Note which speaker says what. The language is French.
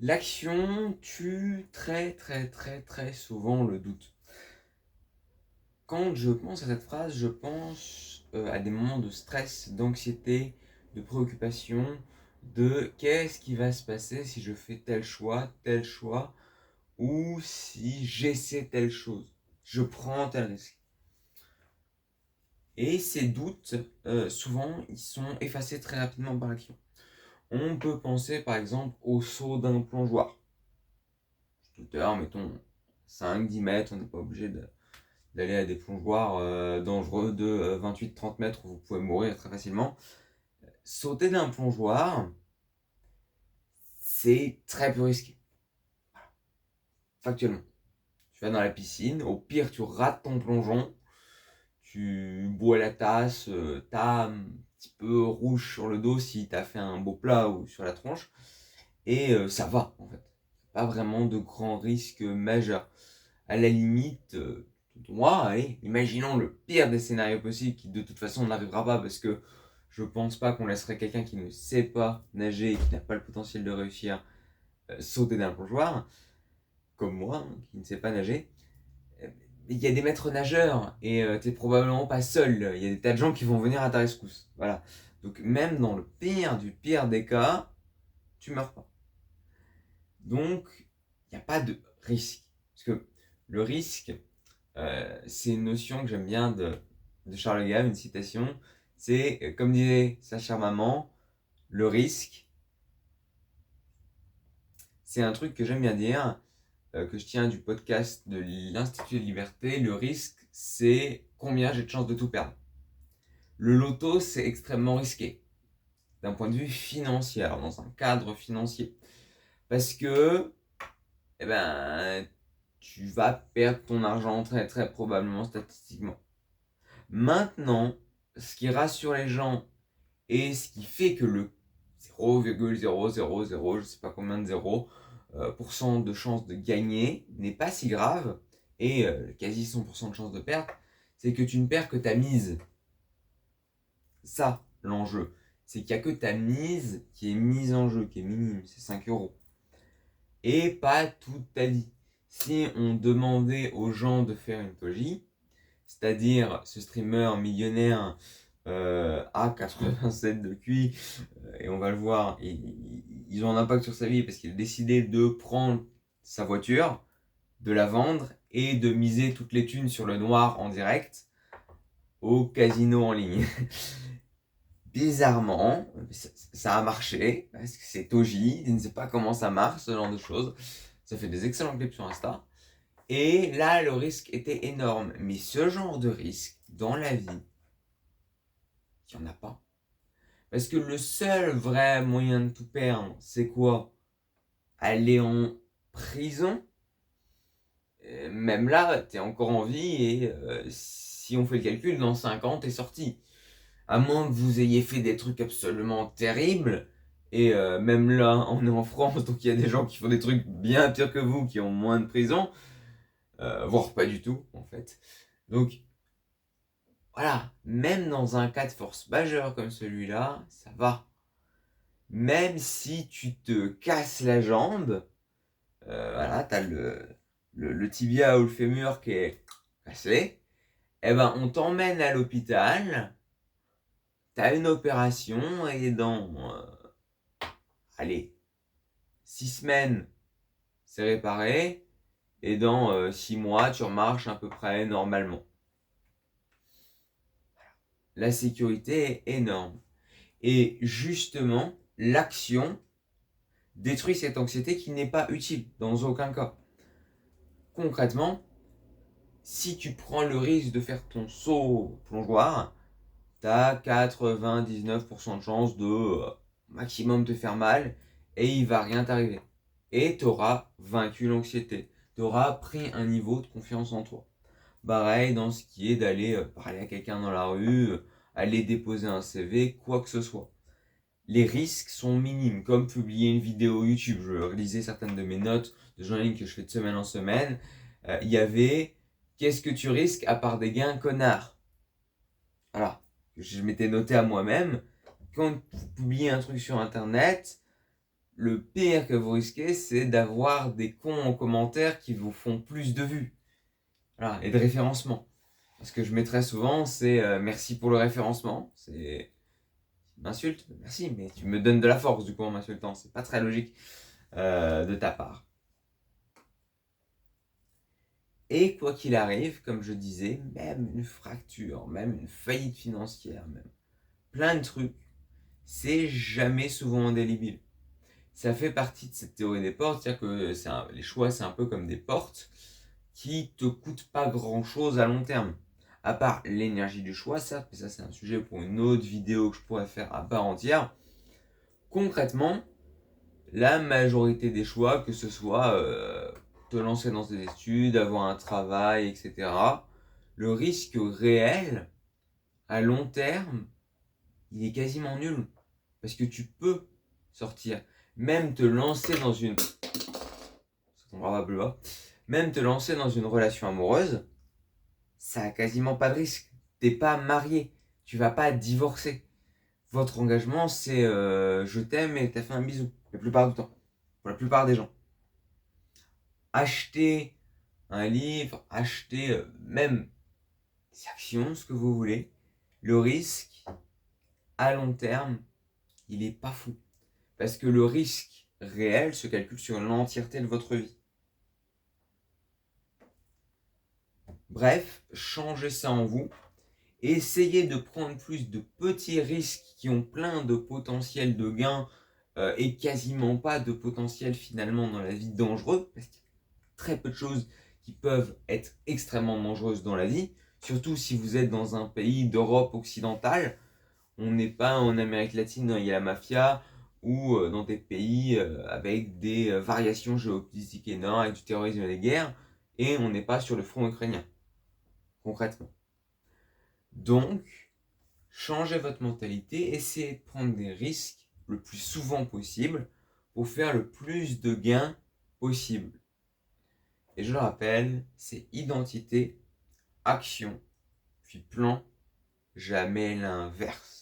Speaker 1: L'action tue très très très très souvent le doute. Quand je pense à cette phrase, je pense à des moments de stress, d'anxiété, de préoccupation, de qu'est-ce qui va se passer si je fais tel choix, ou si j'essaie telle chose, je prends tel risque. Et ces doutes, souvent, ils sont effacés très rapidement par l'action. On peut penser par exemple au saut d'un plongeoir. Hauteur, mettons 5-10 mètres, on n'est pas obligé d'aller à des plongeoirs dangereux de 28-30 mètres où vous pouvez mourir très facilement. Sauter d'un plongeoir, c'est très peu risqué. Factuellement. Tu vas dans la piscine, au pire tu rates ton plongeon, tu bois la tasse, t'as un petit peu rouge sur le dos si t'as fait un beau plat ou sur la tronche, et ça va en fait. Pas vraiment de grands risques majeurs. À la limite, moi, allez, imaginons le pire des scénarios possibles qui de toute façon n'arrivera pas parce que je pense pas qu'on laisserait quelqu'un qui ne sait pas nager et qui n'a pas le potentiel de réussir sauter d'un plongeoir, comme moi, hein, qui ne sais pas nager. Il y a des maîtres nageurs et t'es probablement pas seul. Il y a des tas de gens qui vont venir à ta rescousse. Voilà. Donc même dans le pire du pire des cas, tu meurs pas. Donc il n'y a pas de risque. Parce que le risque, c'est une notion que j'aime bien de Charles Gave, une citation. C'est, comme disait sa chère maman, le risque, c'est un truc que j'aime bien dire, que je tiens du podcast de l'Institut de Liberté. Le risque, c'est combien j'ai de chances de tout perdre. Le loto, c'est extrêmement risqué, d'un point de vue financier, alors dans un cadre financier. Parce que, eh ben, tu vas perdre ton argent très très probablement statistiquement. Maintenant, ce qui rassure les gens et ce qui fait que le 0,000, je sais pas combien de 0% de chance de gagner n'est pas si grave, et quasi 100% de chance de perdre, c'est que tu ne perds que ta mise. Ça, l'enjeu. C'est qu'il n'y a que ta mise qui est mise en jeu, qui est minime, c'est 5 euros. Et pas toute ta vie. Si on demandait aux gens de faire une koji, c'est-à-dire ce streamer millionnaire A87 de QI, et on va le voir, ils ont un impact sur sa vie parce qu'il a décidé de prendre sa voiture, de la vendre et de miser toutes les thunes sur le noir en direct au casino en ligne. Bizarrement, ça a marché parce que c'est Toji, je ne sais pas comment ça marche, ce genre de choses. Ça fait des excellents clips sur Insta. Et là, le risque était énorme. Mais ce genre de risque, dans la vie, il n'y en a pas. Parce que le seul vrai moyen de tout perdre, c'est quoi? Aller en prison. Même là, t'es encore en vie et si on fait le calcul, dans 5 ans, t'es sorti. À moins que vous ayez fait des trucs absolument terribles. Et même là, on est en France, donc il y a des gens qui font des trucs bien pires que vous, qui ont moins de prison. Voire pas du tout, en fait. Donc, voilà, même dans un cas de force majeure comme celui-là, ça va. Même si tu te casses la jambe, voilà, t'as le tibia ou le fémur qui est cassé, eh ben on t'emmène à l'hôpital, t'as une opération et dans, allez, 6 semaines, c'est réparé, et dans 6 mois, tu remarches à peu près normalement. La sécurité est énorme. Et justement, l'action détruit cette anxiété qui n'est pas utile dans aucun cas. Concrètement, si tu prends le risque de faire ton saut plongeoir, t'as 99% de chance de maximum te faire mal et il va rien t'arriver. Et t'auras vaincu l'anxiété. T'auras pris un niveau de confiance en toi. Pareil dans ce qui est d'aller parler à quelqu'un dans la rue, aller déposer un CV, quoi que ce soit. Les risques sont minimes, comme publier une vidéo YouTube. Je relisais certaines de mes notes de journaling que je fais de semaine en semaine. Il y avait qu'est-ce que tu risques à part des gains, connard. Voilà, je m'étais noté à moi-même. Quand vous publiez un truc sur internet, le pire que vous risquez, c'est d'avoir des cons en commentaire qui vous font plus de vues. Voilà, et de référencement. Ce que je mets très souvent, c'est merci pour le référencement. C'est une insulte, merci, mais tu me donnes de la force du coup en m'insultant. C'est pas très logique de ta part. Et quoi qu'il arrive, comme je disais, même une fracture, même une faillite financière, même plein de trucs, c'est jamais souvent indélébile. Ça fait partie de cette théorie des portes, c'est-à-dire que les choix, c'est un peu comme des portes qui te coûtent pas grand-chose à long terme. À part l'énergie du choix, certes, mais ça c'est un sujet pour une autre vidéo que je pourrais faire à part entière. Concrètement, la majorité des choix, que ce soit te lancer dans des études, avoir un travail, etc., le risque réel, à long terme, il est quasiment nul. Parce que tu peux sortir. Même te lancer dans une... Même te lancer dans une relation amoureuse, ça a quasiment pas de risque. T'es pas marié. Tu vas pas divorcer. Votre engagement, c'est je t'aime et t'as fait un bisou. La plupart du temps. Pour la plupart des gens. Acheter un livre, acheter même des actions, ce que vous voulez. Le risque, à long terme, il est pas fou. Parce que le risque réel se calcule sur l'entièreté de votre vie. Bref, changez ça en vous. Essayez de prendre plus de petits risques qui ont plein de potentiel de gain et quasiment pas de potentiel finalement dans la vie dangereux, parce qu'il y a très peu de choses qui peuvent être extrêmement dangereuses dans la vie, surtout si vous êtes dans un pays d'Europe occidentale. On n'est pas en Amérique latine, il y a la mafia, ou dans des pays avec des variations géopolitiques énormes, avec du terrorisme et des guerres, et on n'est pas sur le front ukrainien, concrètement. Donc, changez votre mentalité, essayez de prendre des risques le plus souvent possible pour faire le plus de gains possible. Et je le rappelle, c'est identité, action, puis plan, jamais l'inverse.